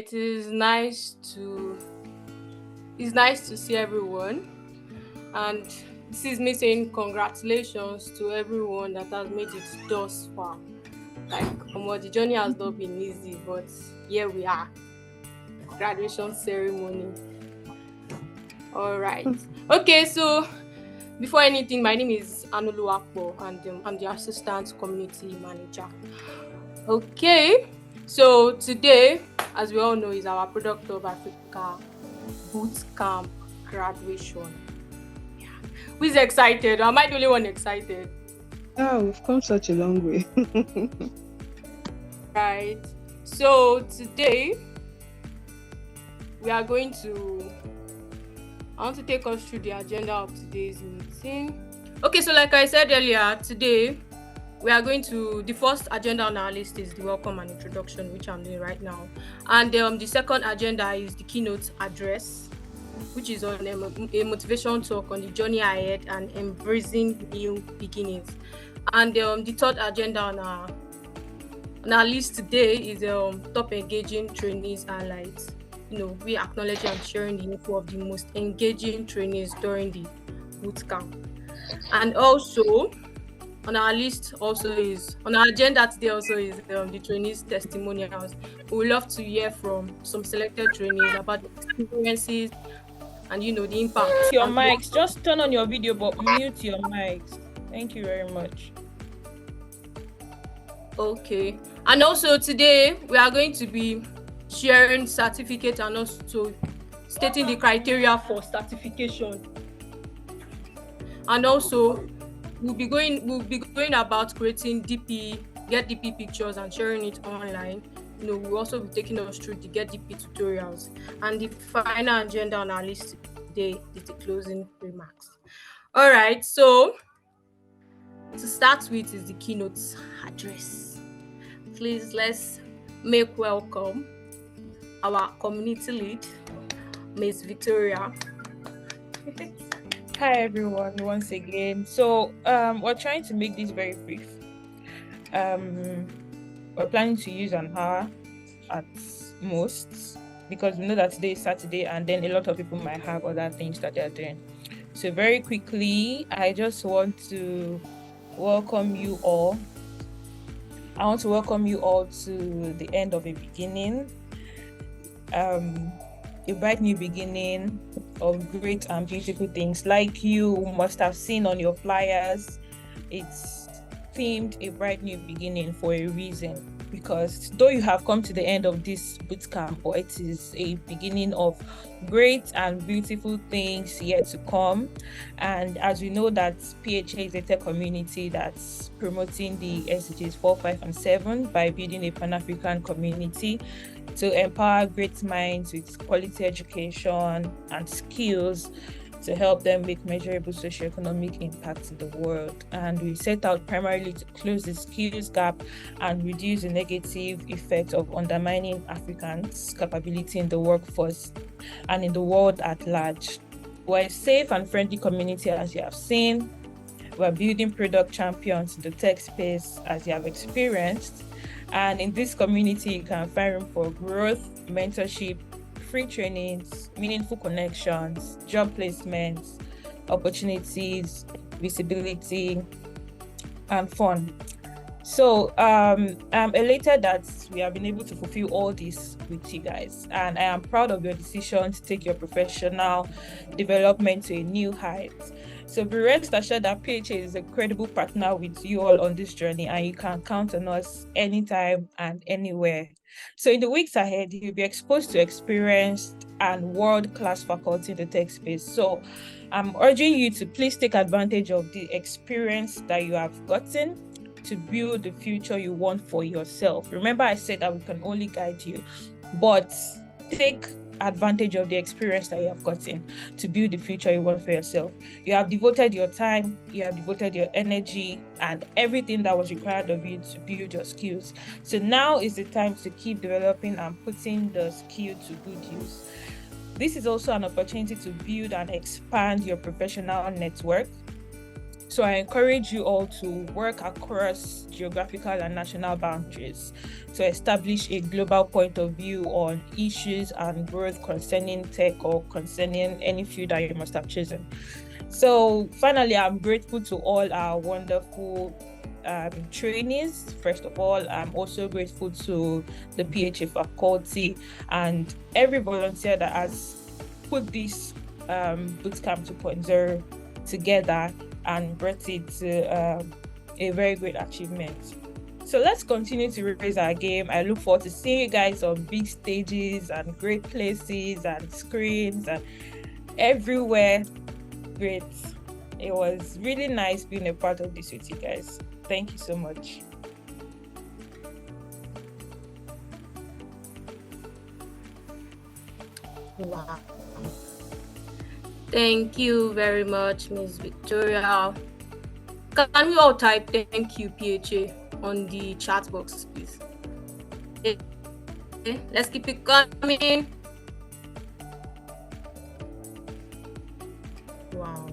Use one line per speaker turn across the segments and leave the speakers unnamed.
It is nice to it's nice to see everyone, and this is me saying congratulations to everyone that has made it thus far. Like, the journey has not been easy, but here we are. Graduation ceremony. All right. Okay, so before anything, my name is Anuluakpo, and I'm the assistant community manager. Okay, so today, as we all know, is our Product of Africa Bootcamp graduation. Yeah. Who is excited? Am I the only one excited?
Oh, we've come such a long way.
Right. So today we are going to I want to take us through the agenda of today's meeting. Okay, so like I said earlier, today we are going to, the first agenda on our list is the welcome and introduction, which I'm doing right now. And the second agenda is the keynote address, which is on a motivation talk on the journey ahead and embracing new beginnings. And the third agenda on our list today is top engaging trainees highlights. We acknowledge and sharing the info of the most engaging trainees during the bootcamp. And also on our agenda today also is the trainees testimonials. We would love to hear from some selected trainees about the experiences and the impact.
Your mics, just turn on your video but mute your mics. Thank you very much.
Okay. And also today we are going to be sharing certificate and also stating the criteria for certification. And also we'll be going about creating get DP pictures and sharing it online. We'll also be taking us through the get DP tutorials. And the final agenda on our list today is the closing remarks. All right, so to start with is the keynote address. Please, let's make welcome our community lead, Ms. Victoria.
Hi everyone, once again. So we're trying to make this very brief. We're planning to use an hour at most, because we know that today is Saturday and then a lot of people might have other things that they're doing. So very quickly, I just want to welcome you all. I want to welcome you all to the end of a beginning. A bright new beginning of great and beautiful things. Like you must have seen on your flyers, it's themed a bright new beginning for a reason, because though you have come to the end of this bootcamp, but it is a beginning of great and beautiful things yet to come. And as we know that PHA is a tech community that's promoting the SDGs 4, 5, and 7 by building a Pan-African community to empower great minds with quality education and skills to help them make measurable socioeconomic impact in the world. And we set out primarily to close the skills gap and reduce the negative effect of undermining Africans' capability in the workforce and in the world at large. We're a safe and friendly community, as you have seen. We're building product champions in the tech space, as you have experienced. And in this community, you can find room for growth, mentorship, free trainings, meaningful connections, job placements, opportunities, visibility, and fun. So I'm elated that we have been able to fulfill all this with you guys. And I am proud of your decision to take your professional development to a new height. So be rest assured that PHA is a credible partner with you all on this journey, and you can count on us anytime and anywhere. So in the weeks ahead, you'll be exposed to experienced and world-class faculty in the tech space. So I'm urging you to please take advantage of the experience that you have gotten to build the future you want for yourself. Remember, I said that we can only guide you, but take advantage of the experience that you have gotten to build the future you want for yourself. You have devoted your time, you have devoted your energy and everything that was required of you to build your skills. So now is the time to keep developing and putting the skill to good use. This is also an opportunity to build and expand your professional network. So I encourage you all to work across geographical and national boundaries to establish a global point of view on issues and growth concerning tech or concerning any field that you must have chosen. So finally, I'm grateful to all our wonderful trainees. First of all, I'm also grateful to the PHA faculty and every volunteer that has put this Bootcamp 2.0 together and brought it to a very great achievement. So let's continue to raise our game. I look forward to seeing you guys on big stages and great places and screens and everywhere. Great. It was really nice being a part of this with you guys. Thank you so much.
Wow. Thank you very much, Miss Victoria. Can we all type thank you, PHA, on the chat box, please? Okay. Let's keep it coming. Wow.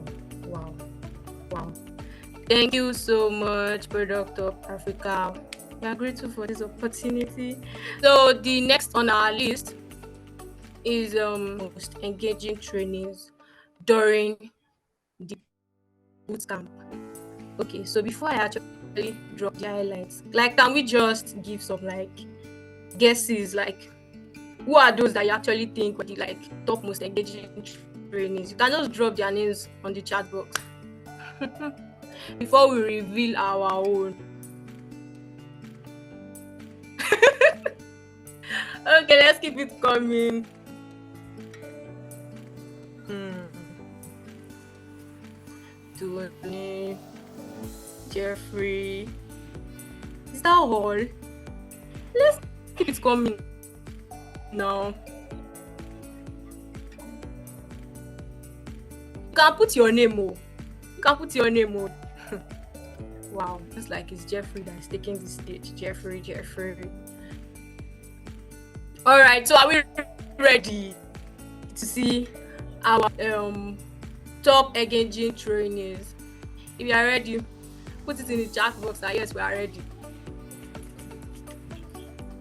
Thank you so much, Product of Africa. We are grateful for this opportunity. So the next on our list is most engaging trainees during the bootcamp. Okay, so before I actually drop the highlights, can we just give some guesses, who are those that you actually think were the top most engaging trainees? You can just drop their names on the chat box before we reveal our own. Okay, let's keep it coming. Tony, Jeffrey. Is that all? Let's keep it coming now. You can put your name on. Wow, it's like it's Jeffrey that is taking the stage. Jeffrey. All right, so are we ready to see our top engaging trainees? If you are ready, put it in the chat box that yes, we are ready.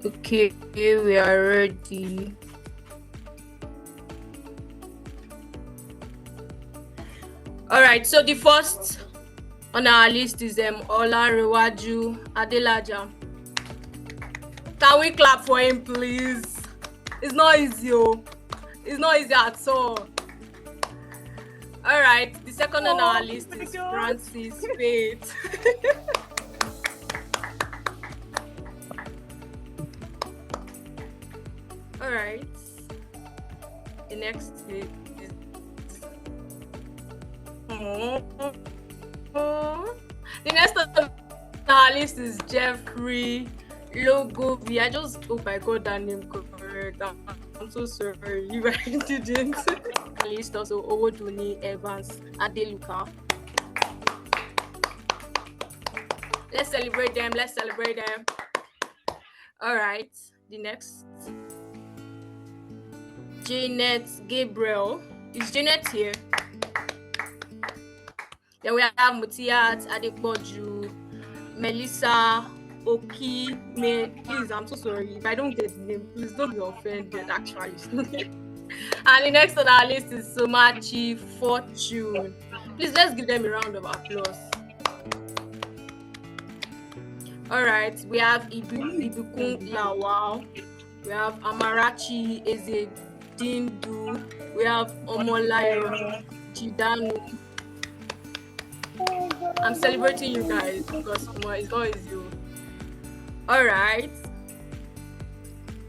Okay, we are ready. All right, so the first on our list is Olarewaju Adelaja. Can we clap for him, please? It's not easy. It's not easy at all. All right, the second on our list is Francis Faith. All right, the next is the next on our list is Jeffrey Logovi. I just hope I got that name correct. I'm so sorry if I didn't. List also Owoduni Evans Adeluka. Let's celebrate them. All right, the next, Janet Gabriel. Is Janet here? Then we have Mutiat Adepoju, Melissa Oki. Please, I'm so sorry if I don't get the name. Please don't be offended. Actually. And the next on our list is Somachi Fortune. Please, let's give them a round of applause. All right, we have Ibukun Lawal. We have Amarachi Ezedindu. We have Omolayo Chidanu. I'm celebrating you guys because it's not easy. All right.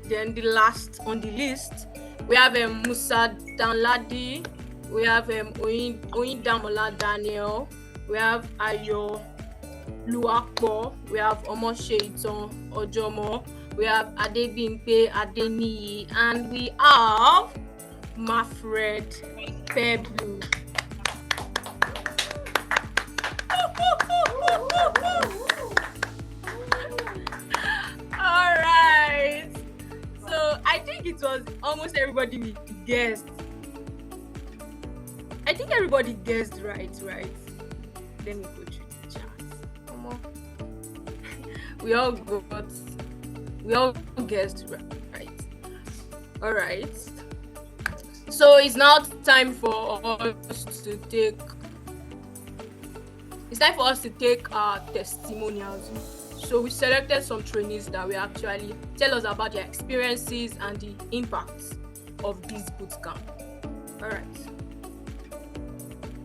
Then the last on the list, we have Musa Danladi, we have Oyindamola Daniel, we have Ayo Luakpo, we have Omoshe Iton Ojomo, we have Adebimpe Adeniyi, and we have Mafred Peblu. All right. So I think it was almost everybody we guessed. I think everybody guessed right. Let me put we all guessed right. All right. So it's now time for us to take. It's time for us to take our testimonials. So we selected some trainees that will actually tell us about their experiences and the impacts of this bootcamp. All right.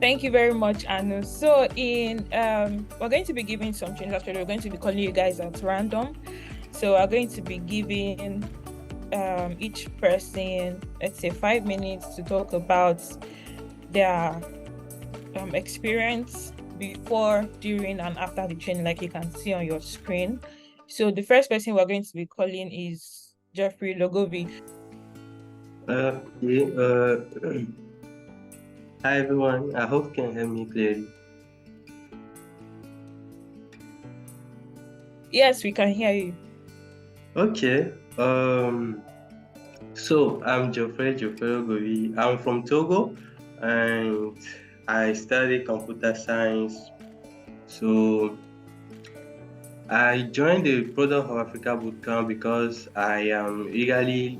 Thank you very much, Anu. So we're going to be giving some trainings. Actually, we're going to be calling you guys at random. So we're going to be giving each person, let's say, 5 minutes to talk about their experience before, during, and after the training, like you can see on your screen. So the first person we're going to be calling is Jeffrey Logovi.
Hi everyone, I hope you can hear me clearly.
Yes, we can hear you.
Okay, so I'm Geoffrey Logovi. I'm from Togo and I study computer science. So I joined the Product of Africa Bootcamp because I am eagerly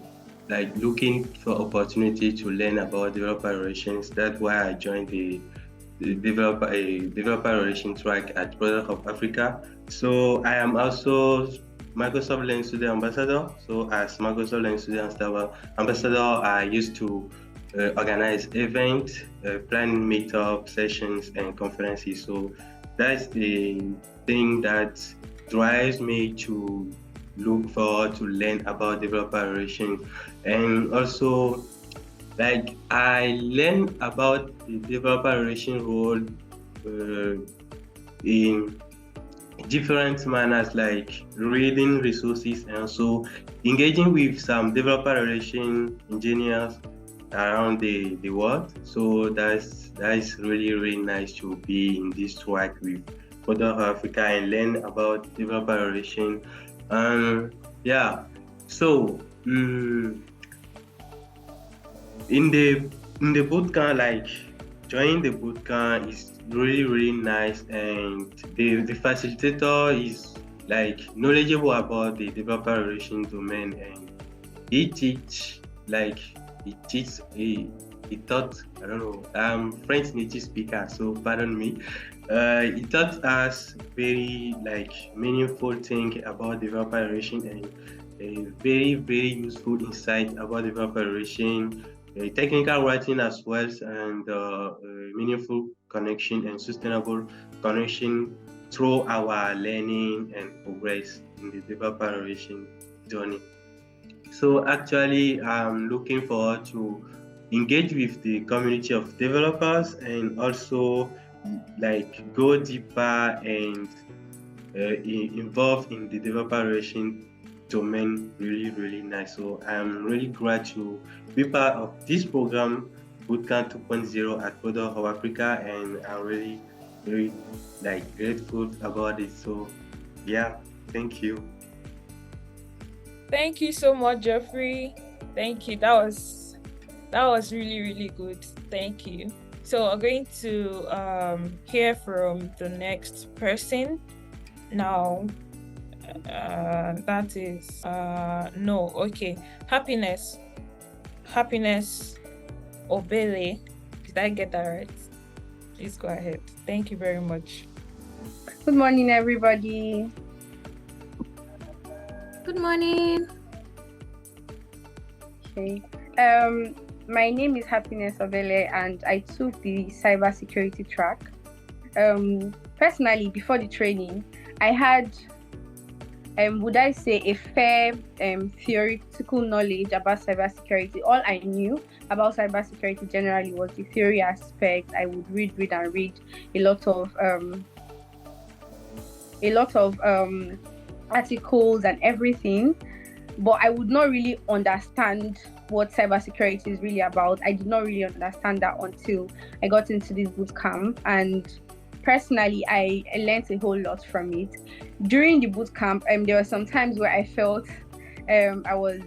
looking for opportunity to learn about developer relations. That's why I joined the developer relations track at Product of Africa. So I am also Microsoft Learning Student Ambassador. So as Microsoft Learning Student Ambassador, I used to organize events, plan meetup sessions and conferences. So that's the thing that drives me to look forward to learn about developer relations. And also I learned about the developer relation role in different manners, like reading resources and also engaging with some developer relation engineers around the world. So that's really nice to be in this track with Product of Africa and learn about developer relation. Yeah, so in the bootcamp, joining the bootcamp is really nice, and the facilitator is knowledgeable about the developer relation domain, and he taught, I don't know, I'm French native speaker, so pardon me. He taught us very meaningful thing about developer relation and a very useful insight about developer relation, technical writing as well, and meaningful connection and sustainable connection through our learning and progress in the developer relation journey. So actually, I'm looking forward to engage with the community of developers and also go deeper and involved in the developer relation domain. Really nice. So I'm really glad to be part of this program, Bootcamp 2.0 at Product of Africa, and I'm really very grateful about it. So yeah, thank you.
Thank you so much, Jeffrey. Thank you. That was really good. Thank you. So we're going to hear from the next person now. That is Happiness Obele. Did I get that right? Please go ahead. Thank you very much.
Good morning, everybody.
Good morning.
Okay. My name is Happiness Obele, and I took the cybersecurity track. Personally, before the training, I had, would I say, a fair theoretical knowledge about cybersecurity. All I knew about cybersecurity generally was the theory aspect. I would read a lot of articles and everything, but I would not really understand what cybersecurity is really about. I did not really understand that until I got into this bootcamp, and personally, I learned a whole lot from it. During the bootcamp, there were some times where I felt I was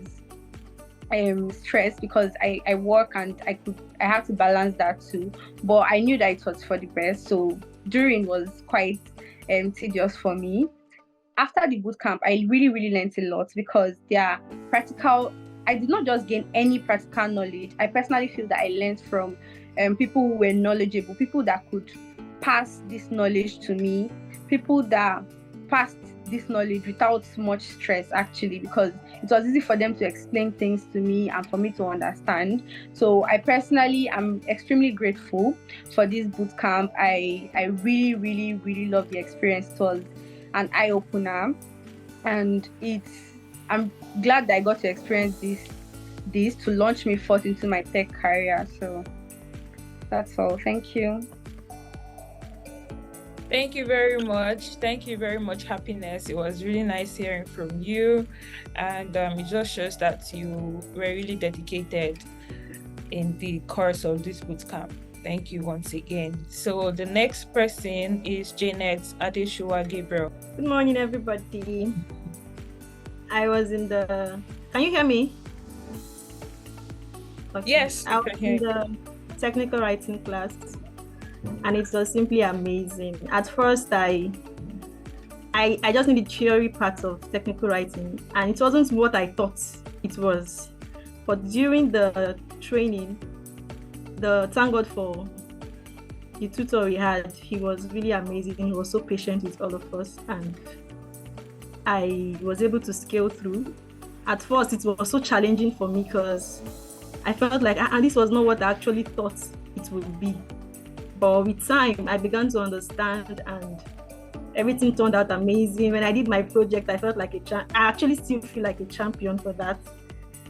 stressed because I work and I have to balance that too. But I knew that it was for the best. So during was quite tedious for me. after the bootcamp, I really, really learned a lot because they are practical. I did not just gain any practical knowledge. I personally feel that I learned from people who were knowledgeable, people that could pass this knowledge to me, people that passed this knowledge without much stress, actually, because it was easy for them to explain things to me and for me to understand. So I personally am extremely grateful for this bootcamp. I really, really, really love the experience. It was an eye-opener, and I'm glad that I got to experience this to launch me forth into my tech career. So that's all. Thank you.
Thank you very much. Thank you very much, Happiness. It was really nice hearing from you. And it just shows that you were really dedicated in the course of this bootcamp. Thank you once again. So the next person is Janet Adeshua Gabriel.
Good morning, everybody. I was in the... Can you hear me? Okay.
Yes,
I was in the technical writing class, and it was simply amazing. At first, I just needed the theory part of technical writing, and it wasn't what I thought it was. But during the training, thank God for the tutor we had. He was really amazing. He was so patient with all of us, and I was able to scale through. At first, it was so challenging for me because I felt like this was not what I actually thought it would be. But with time, I began to understand, and everything turned out amazing. When I did my project, I felt like I actually still feel like a champion for that.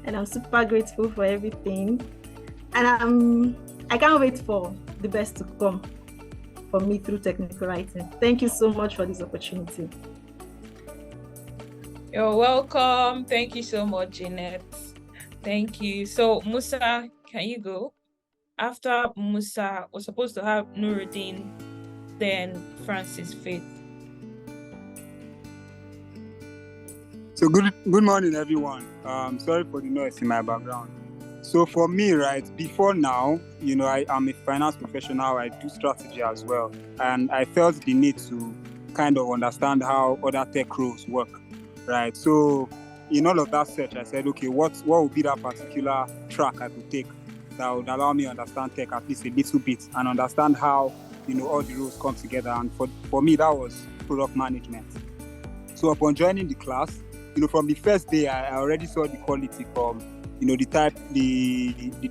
And I'm super grateful for everything. And I can't wait for the best to come for me through technical writing. Thank you so much for this opportunity.
You're welcome. Thank you so much, Jeanette. Thank you. So, Musa, can you go? After Musa, we're supposed to have Nuruddin, then Francis Faith.
So good morning, everyone. Sorry for the noise in my background. So for me, right, before now, I'm a finance professional. I do strategy as well. And I felt the need to kind of understand how other tech roles work, right? So in all of that search, I said, okay, what would be that particular track I could take that would allow me to understand tech at least a little bit and understand how, all the roles come together. And for me, that was product management. So upon joining the class, from the first day, I already saw the quality from, the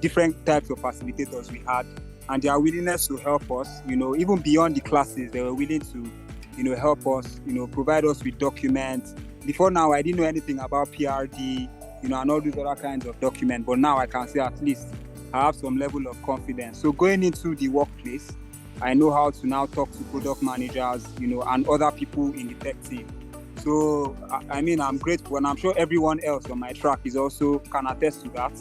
different types of facilitators we had and their willingness to help us, even beyond the classes, they were willing to, help us, provide us with documents. Before now, I didn't know anything about PRD, and all these other kinds of documents, but now I can say at least I have some level of confidence. So going into the workplace, I know how to now talk to product managers, and other people in the tech team. So, I'm grateful, and I'm sure everyone else on my track is also can attest to that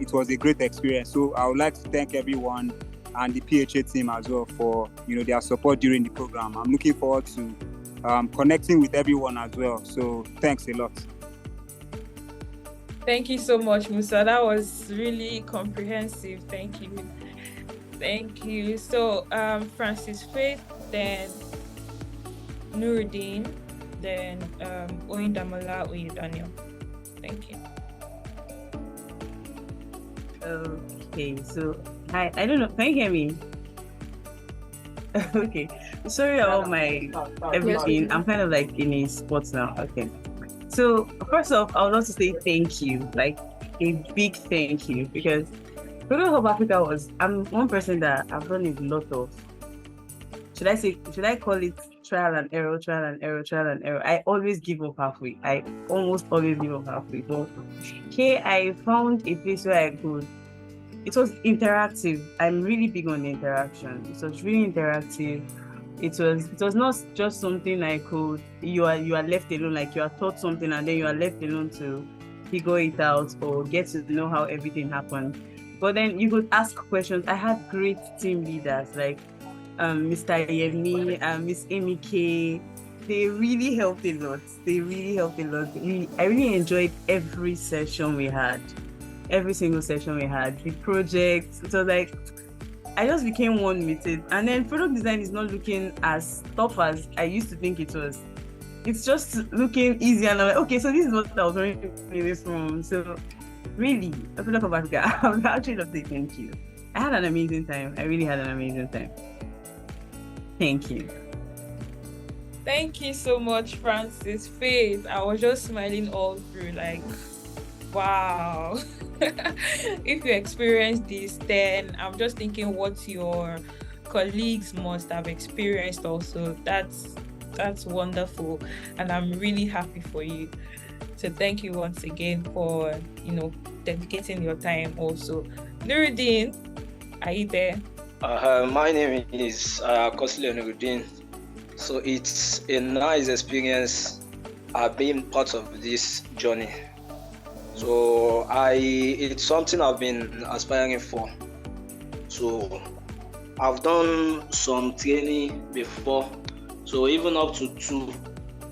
it was a great experience. So I would like to thank everyone and the PHA team as well for, their support during the program. I'm looking forward to connecting with everyone as well. So thanks a lot.
Thank you so much, Musa. That was really comprehensive. Thank you. Thank you. So Francis Faith, then Nuruddin, then Oindamola Oyedaniel. Thank you.
Okay, so hi, I don't know, can you hear me? Okay, sorry about my everything. I'm kind of like in a spot now. Okay, so first off, I would like to say thank you, like a big thank you, because Program Hub Africa I'm one person that I've done a lot of, should I call it trial and error. I always give up halfway. I almost always give up halfway. But here I found a place where it was interactive. I'm really big on the interaction. It was really interactive. It was not just something like you are left alone, like you are taught something and then you are left alone to figure it out or get to know how everything happened. But then you could ask questions. I had great team leaders like Mr. Yemi, Miss Amy K. They really helped a lot. I really enjoyed every session we had. Every single session we had. The project, it was like, I just became one with it. And then product design is not looking as tough as I used to think it was. it's just looking easy, and I'm like, okay, so this is what I was running away from. So really, I feel like of Africa, I would actually love to say thank you. I had an amazing time. I really had an amazing time. Thank you.
Thank you so much, Francis. Faith, I was just smiling all through, like, wow. If you experienced this, then I'm just thinking what your colleagues must have experienced also. That's wonderful, and I'm really happy for you. So thank you once again for dedicating your time also. Nuruddin, are you there?
My name is Kosile Nuruddin. So it's a nice experience being part of this journey. So it's something I've been aspiring for. So I've done some training before, so even up to 2.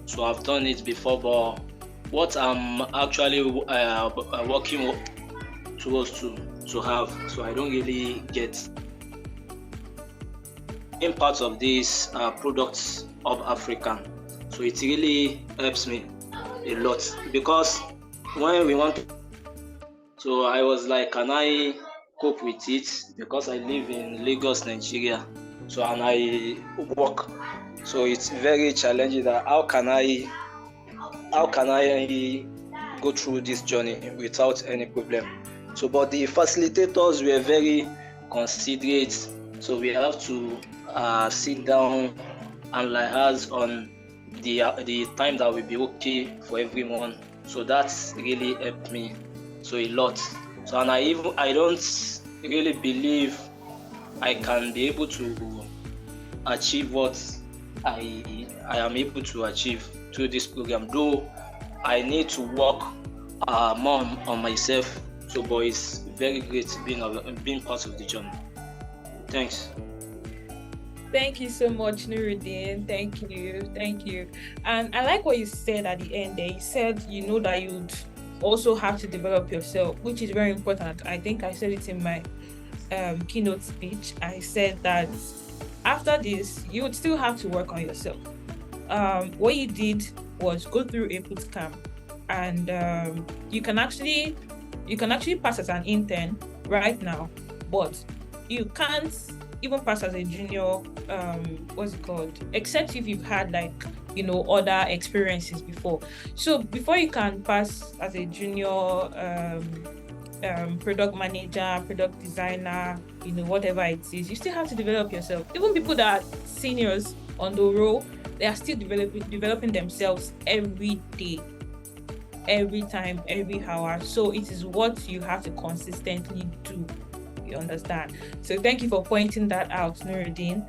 So I've done it before, but what I'm actually working towards to have, so I don't really get in part of these products of Africa. So it really helps me a lot, because when we want to, so I was like, can I cope with it, because I live in Lagos, Nigeria, so and I work, so it's very challenging that how can I go through this journey without any problem. So but the facilitators were very considerate, so we have to sit down and liaise on the time that will be okay for everyone. So that's really helped me so a lot. So and I don't really believe I can be able to achieve what I am able to achieve through this program, though I need to work more on myself. So but it's very great being part of the journey. Thanks.
Thank you so much, Nuruddin. Thank you. And I like what you said at the end there. You said that you'd also have to develop yourself, which is very important. I think I said it in my keynote speech. I said that after this, you would still have to work on yourself. What you did was go through a bootcamp, and you can actually pass as an intern right now, but you can't even pass as a junior, except if you've had other experiences before. So before you can pass as a junior product manager, product designer, whatever it is, you still have to develop yourself. Even people that are seniors on the role, they are still developing themselves every day, every time, every hour. So it is what you have to consistently do. You understand? So thank you for pointing that out, Nuruddin.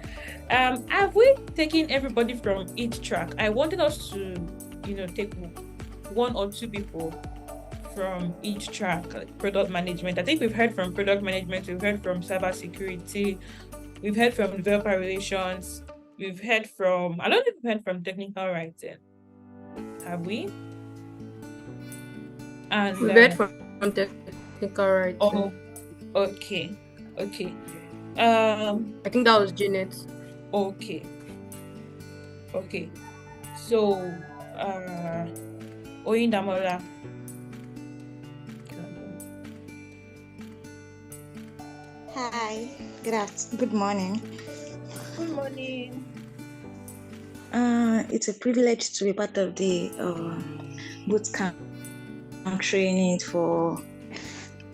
Have we taken everybody from each track? I wanted us to, take 1 or 2 people from each track, like product management. I think we've heard from product management, we've heard from cybersecurity, we've heard from developer relations, we've heard from, I don't think we've heard from technical writing. Have we? And
We've heard from technical writing.
Oh, okay. I
think that was Janet.
Okay. So, Oyindamola.
Hi, good morning.
Good morning.
It's a privilege to be part of the bootcamp training for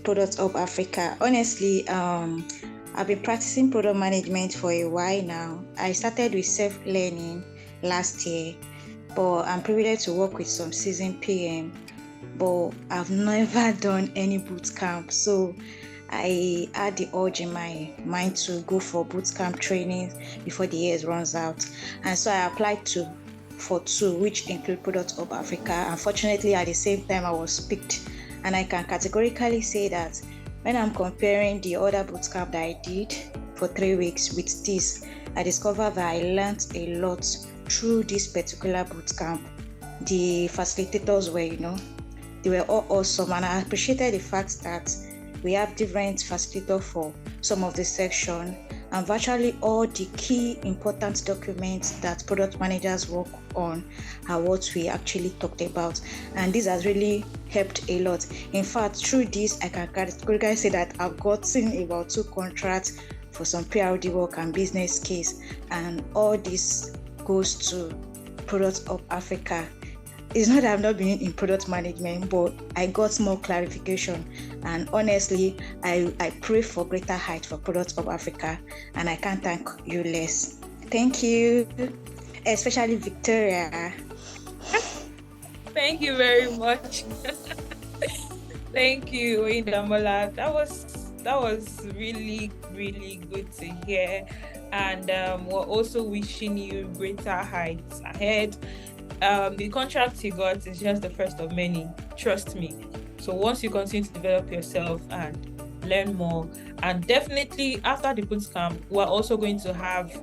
Products of Africa. Honestly, I've been practicing product management for a while now. I started with self-learning last year, but I'm privileged to work with some seasoned PM, but I've never done any bootcamp. So I had the urge in my mind to go for bootcamp training before the year runs out. And so I applied for 2, which include Products of Africa. Unfortunately, at the same time, I was picked. And I can categorically say that when I'm comparing the other bootcamp that I did for 3 weeks with this, I discovered that I learned a lot through this particular bootcamp. The facilitators were, they were all awesome, and I appreciated the fact that we have different facilitators for some of the section, and virtually all the key important documents that product managers work on are what we actually talked about. And this has really helped a lot. In fact, through this, I can categorically say that I've gotten about 2 contracts for some PRD work and business case, and all this goes to Products of Africa. It's not that I've not been in product management, but I got more clarification. And honestly, I pray for greater height for Products of Africa, and I can't thank you less. Thank you, especially Victoria.
Thank you very much. Thank you, Indamola. That was really, really good to hear. And we're also wishing you greater heights ahead. The contract you got is just the first of many, trust me. So once you continue to develop yourself and learn more, and definitely after the bootcamp, we're also going to have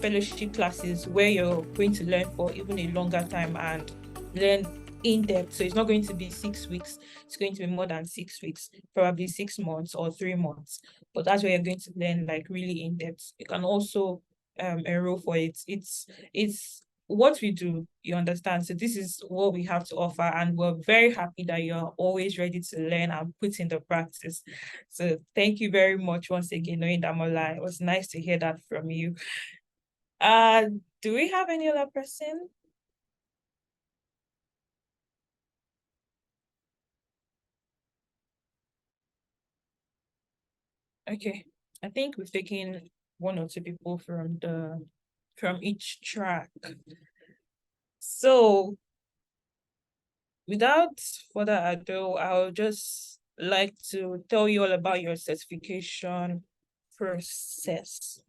fellowship classes where you're going to learn for even a longer time and learn in depth. So it's not going to be 6 weeks, it's going to be more than 6 weeks, probably 6 months or 3 months. But that's where you're going to learn like really in depth. You can also enroll for it. It's what we do, you understand. So this is what we have to offer, and we're very happy that you're always ready to learn and put in the practice. So thank you very much once again, Indamola. It was nice to hear that from you. Do we have any other person? Okay, I think we've taken 1 or 2 people from each track. So without further ado, I'll just like to tell you all about your certification process.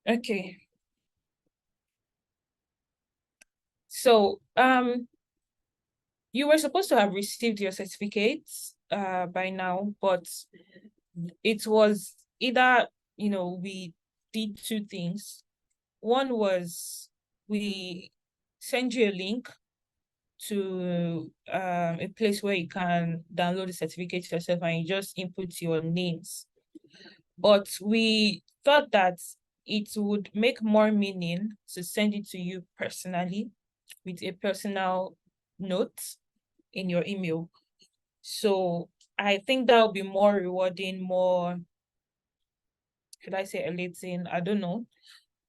Okay. So you were supposed to have received your certificates by now, but it was either, we did 2 things. One was we send you a link to a place where you can download the certificate yourself and you just input your names. But we thought that it would make more meaning to send it to you personally with a personal note in your email. So I think that would be more rewarding, more, should I say elating? I don't know.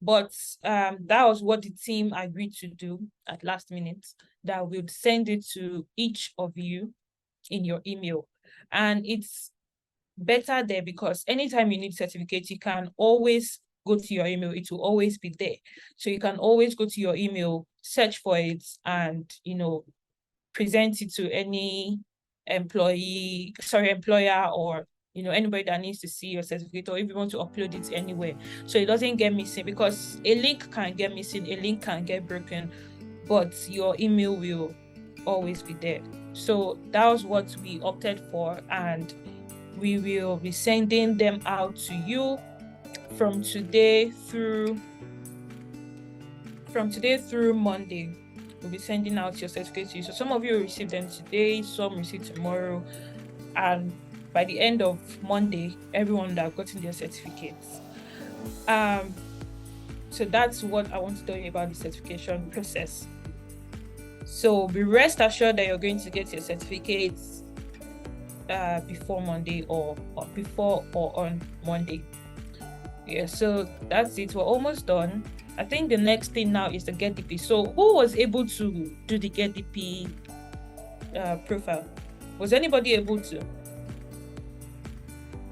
But that was what the team agreed to do at last minute, that we'd send it to each of you in your email. And it's better there because anytime you need certificate, you can always go to your email. It will always be there. So you can always go to your email, search for it, and, present it to any employer, or anybody that needs to see your certificate, or if you want to upload it anywhere, so it doesn't get missing, because a link can get missing, a link can get broken, but your email will always be there. So that was what we opted for, and we will be sending them out to you from today through Monday. We'll be sending out your certificates to you. So some of you will receive them today, some receive tomorrow, and by the end of Monday, everyone that have gotten their certificates. So that's what I want to tell you about the certification process. So be rest assured that you're going to get your certificates before Monday or on Monday. Yeah, so that's it. We're almost done. I think the next thing now is the Get DP. So who was able to do the Get DP profile? Was anybody able to?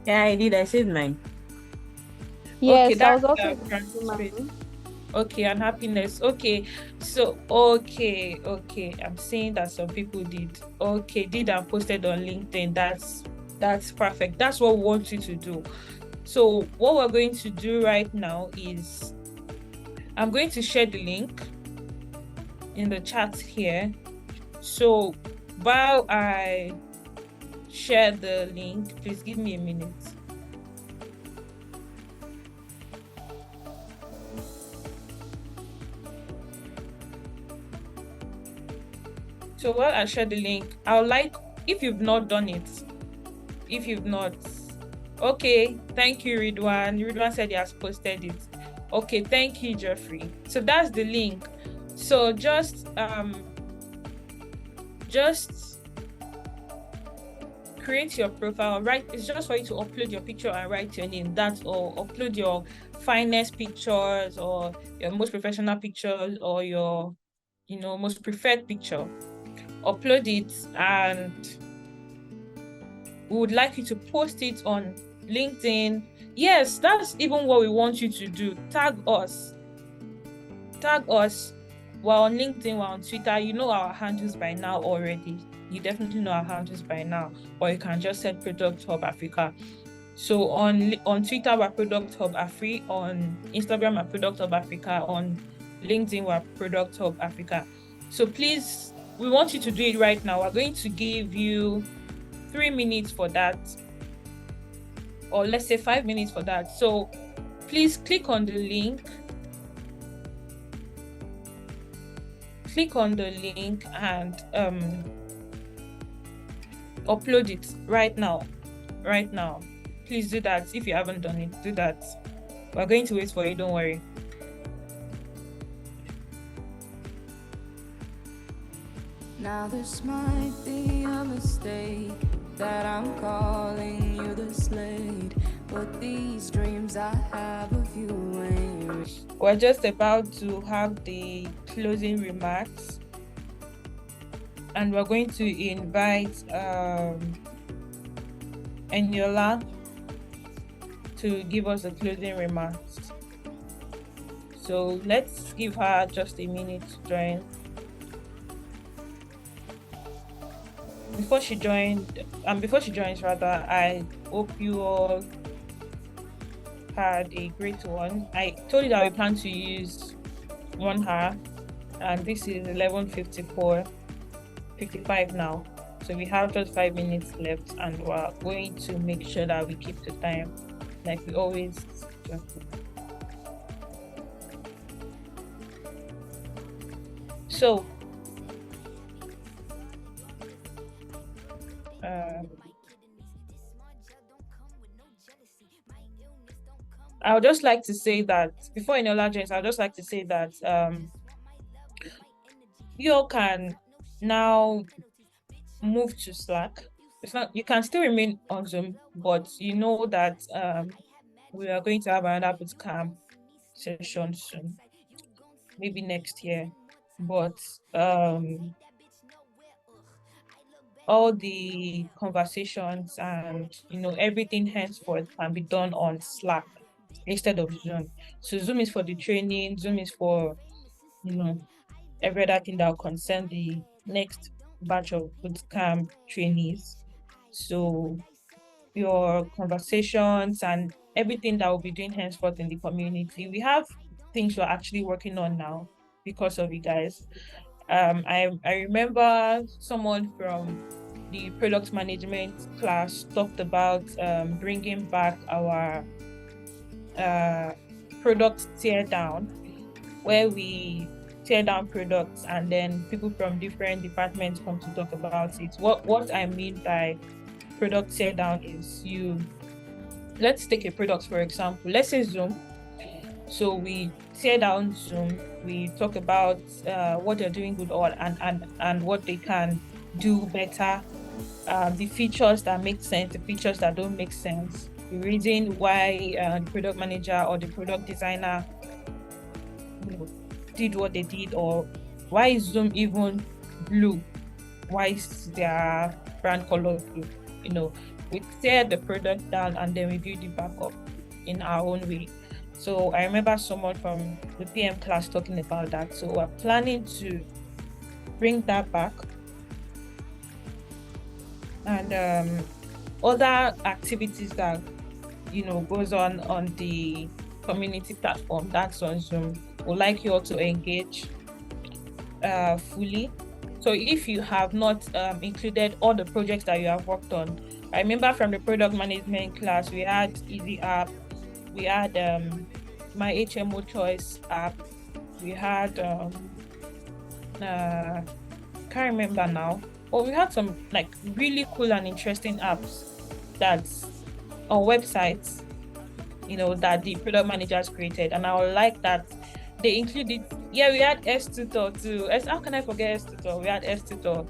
Yeah, I did. I saved mine.
Yes,
Okay,
I was
that's
also
okay, and happiness. Okay, so okay. I'm saying that some people did and posted on LinkedIn. That's perfect. That's what we want you to do. So what we're going to do right now is I'm going to share the link in the chat here. So while I share the link, please give me a minute. So while I share the link, I would like if you've not done it, if you've not, okay, thank you, Ridwan. Ridwan said he has posted it. Okay, thank you, Jeffrey. So that's the link. So just create your profile, right? It's just for you to upload your picture and write your name. That's all. Upload your finest pictures or your most professional pictures or your, most preferred picture. Upload it, and we would like you to post it on LinkedIn. Yes, that's even what we want you to do. Tag us. We're on LinkedIn, we're on Twitter. You know our handles by now already. You definitely know our handles by now, or you can just search Product Hub Africa. So on Twitter, we're Product Hub Afri. On Instagram, we're Product Hub Africa. On LinkedIn, we're Product Hub Africa. So please, we want you to do it right now. We're going to give you 3 minutes for that, or let's say 5 minutes for that. So please click on the link. And upload it right now. Please do that. If you haven't done it, do that. We're going to wait for you, don't worry.
Now this might be a mistake that I'm calling you the slate, but these dreams I have of you ain't.
We're just about to have the closing remarks, and we're going to invite Eniola to give us the closing remarks. So let's give her just a minute to join. Before she joins, I hope you all had a great one. I told you that we plan to use 1 hour, and this is 11:55 now. So we have just 5 minutes left, and we're going to make sure that we keep the time like we always do. So I would just like to say that before Enola joins, I would just like to say that you all can now move to Slack. It's not, you can still remain on Zoom, but you know that we are going to have another bootcamp session soon, maybe next year. But all the conversations and everything henceforth can be done on Slack instead of Zoom. So Zoom is for the training, Zoom is for every other thing that will concern the next batch of bootcamp trainees. So your conversations and everything that we'll be doing henceforth in the community, we have things we're actually working on now because of you guys. I remember someone from the product management class talked about bringing back our product tear down, where we tear down products and then people from different departments come to talk about it. What I mean by product tear down is let's take a product, for example, let's say Zoom. So we tear down Zoom, we talk about what they're doing good and what they can do better, the features that make sense, the features that don't make sense, the reason why the product manager or the product designer did what they did, or why is Zoom even blue, why is their brand color blue. We tear the product down and then we build it back up in our own way. So I remember someone from the PM class talking about that. So we're planning to bring that back. And other activities that goes on the community platform, that's on Zoom. We'd like you all to engage fully. So if you have not included all the projects that you have worked on, I remember from the product management class, we had Easy App, we had my HMO Choice app, we had can't remember now. but we had some like really cool and interesting apps that's on websites, that the product managers created. And I would like that they included, yeah, we had S-Tutor too. How can I forget S-Tutor? We had S-Tutor.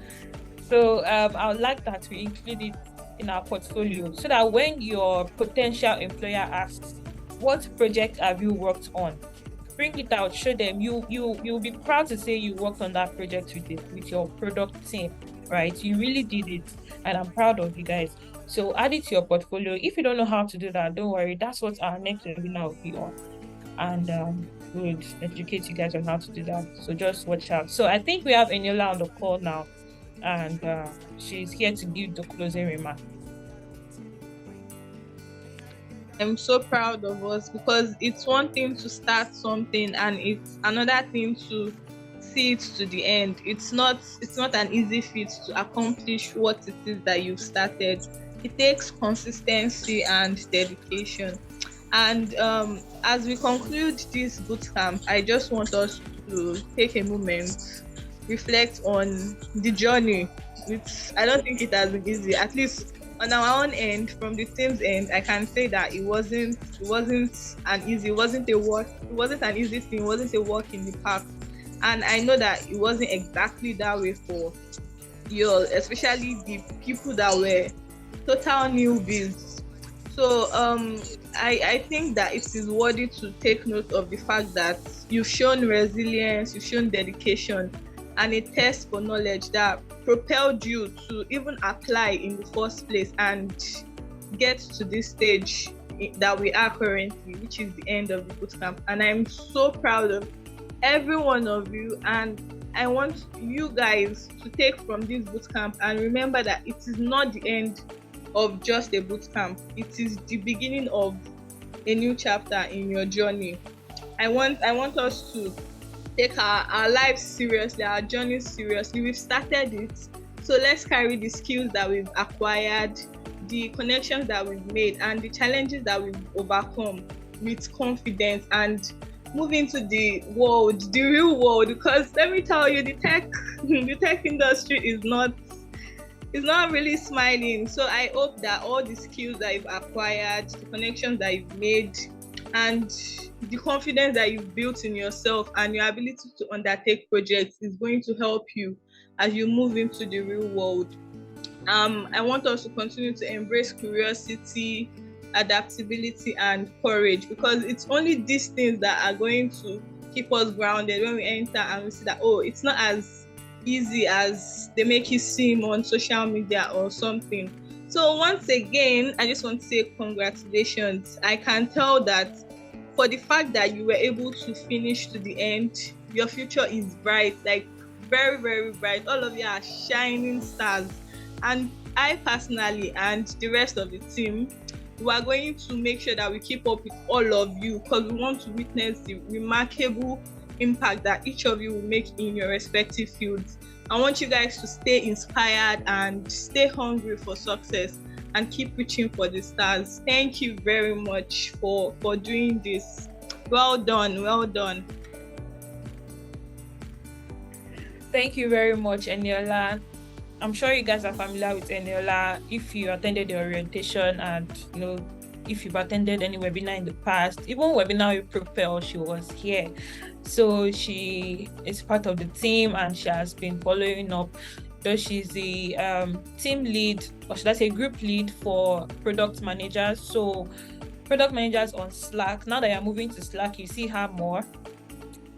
So I would like that we include it in our portfolio so that when your potential employer asks, what project have you worked on? Bring it out, show them. You'll be proud to say you worked on that project with your product team, right? You really did it, and I'm proud of you guys. So add it to your portfolio. If you don't know how to do that, don't worry. That's what our next webinar will be on, and we'll educate you guys on how to do that. So just watch out. So I think we have Eniola on the call now, and she's here to give the closing remark.
I'm so proud of us because it's one thing to start something and it's another thing to see it to the end. It's not an easy feat to accomplish what it is that you've started. It takes consistency and dedication. And as we conclude this bootcamp, I just want us to take a moment, reflect on the journey. I don't think it has been easy, at least on our own end, from the team's end. I can say that it wasn't an easy thing, it wasn't a walk in the park. And I know that it wasn't exactly that way for you all, especially the people that were total newbies. So I think that it is worthy to take note of the fact that you've shown resilience, you've shown dedication, and a thirst for knowledge that propelled you to even apply in the first place and get to this stage that we are currently, which is the end of the bootcamp. And I'm so proud of every one of you, and I want you guys to take from this bootcamp and remember that it is not the end of just a bootcamp. It is the beginning of a new chapter in your journey. I want us to take our lives seriously, our journey seriously. We've started it, so let's carry the skills that we've acquired, the connections that we've made, and the challenges that we've overcome with confidence and move into the real world. Because let me tell you, the tech industry is not really smiling. So I hope that all the skills that you've acquired, the connections that you've made, and the confidence that you've built in yourself and your ability to undertake projects is going to help you as you move into the real world. I want us to continue to embrace curiosity, adaptability, and courage, because it's only these things that are going to keep us grounded when we enter and we see that, it's not as easy as they make it seem on social media or something. So once again, I just want to say congratulations. I can tell that for the fact that you were able to finish to the end, your future is bright, like very, very bright. All of you are shining stars. And I personally and the rest of the team, we are going to make sure that we keep up with all of you, because we want to witness the remarkable impact that each of you will make in your respective fields. I want you guys to stay inspired and stay hungry for success and keep reaching for the stars. Thank you very much for doing this. Well done.
Thank you very much, Eniola. I'm sure you guys are familiar with Eniola if you attended the orientation, and if you've attended any webinar in the past, even webinar with Propel, she was here. So she is part of the team and she has been following up. So she's the team lead, or should I say group lead, for product managers. So product managers on Slack. Now that you're moving to Slack, you see her more.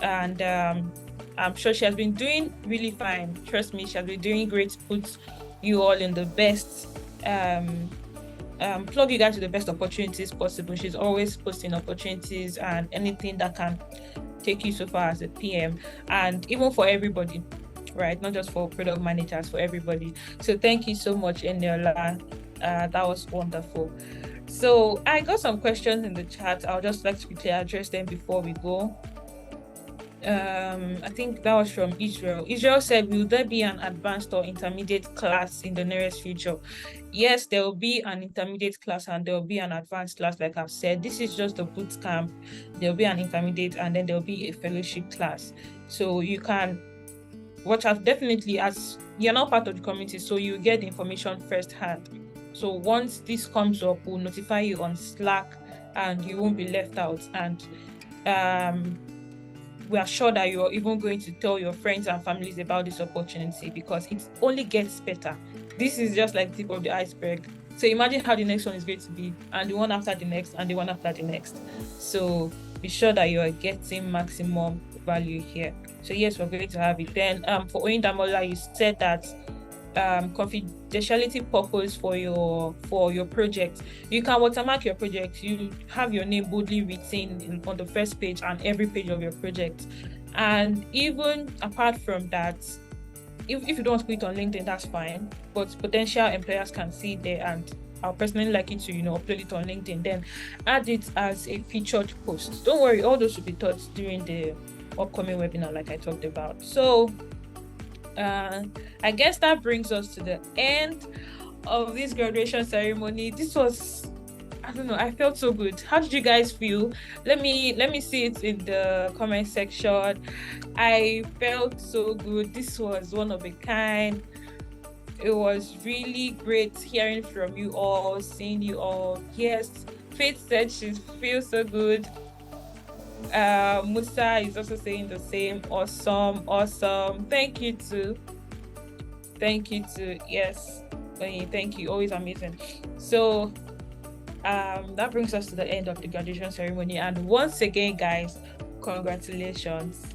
And I'm sure she has been doing really fine. Trust me, she has been doing great to put you all in the best, plug you guys to the best opportunities possible. She's always posting opportunities and anything that can take you so far as a PM, and even for everybody, right? Not just for product managers, for everybody. So thank you so much, Eniola. That was wonderful. So I got some questions in the chat. I'll just like to quickly address them before we go. I think that was from Israel. Israel said, will there be an advanced or intermediate class in the nearest future? Yes, there will be an intermediate class and there will be an advanced class. Like I've said, this is just a boot camp. There will be an intermediate and then there will be a fellowship class. So you can watch out. Definitely, as you're now part of the community, so you get the information firsthand. So once this comes up, we'll notify you on Slack, and you won't be left out. And we are sure that you're even going to tell your friends and families about this opportunity, because it only gets better. This is just like the tip of the iceberg. So imagine how the next one is going to be, and the one after the next, and the one after the next. So be sure that you are getting maximum value here. So yes, we're going to have it. Then for Oyindamola, you said that confidentiality purpose for your project, you can watermark your project. You have your name boldly written on the first page and every page of your project. And even apart from that, if you don't want to put it on LinkedIn, that's fine, but potential employers can see it there, and I'll personally like you to upload it on LinkedIn, then add it as a featured post. Don't worry, all those will be taught during the upcoming webinar like I talked about. So I guess that brings us to the end of this graduation ceremony. This was, I don't know, I felt so good. How did you guys feel? Let me see it in the comment section. I felt so good. This was one of a kind. It was really great hearing from you all, seeing you all. Yes, Faith said she feels so good. Musa is also saying the same. Awesome. Thank you too. Yes, thank you. Always amazing. So that brings us to the end of the graduation ceremony, and once again, guys, congratulations.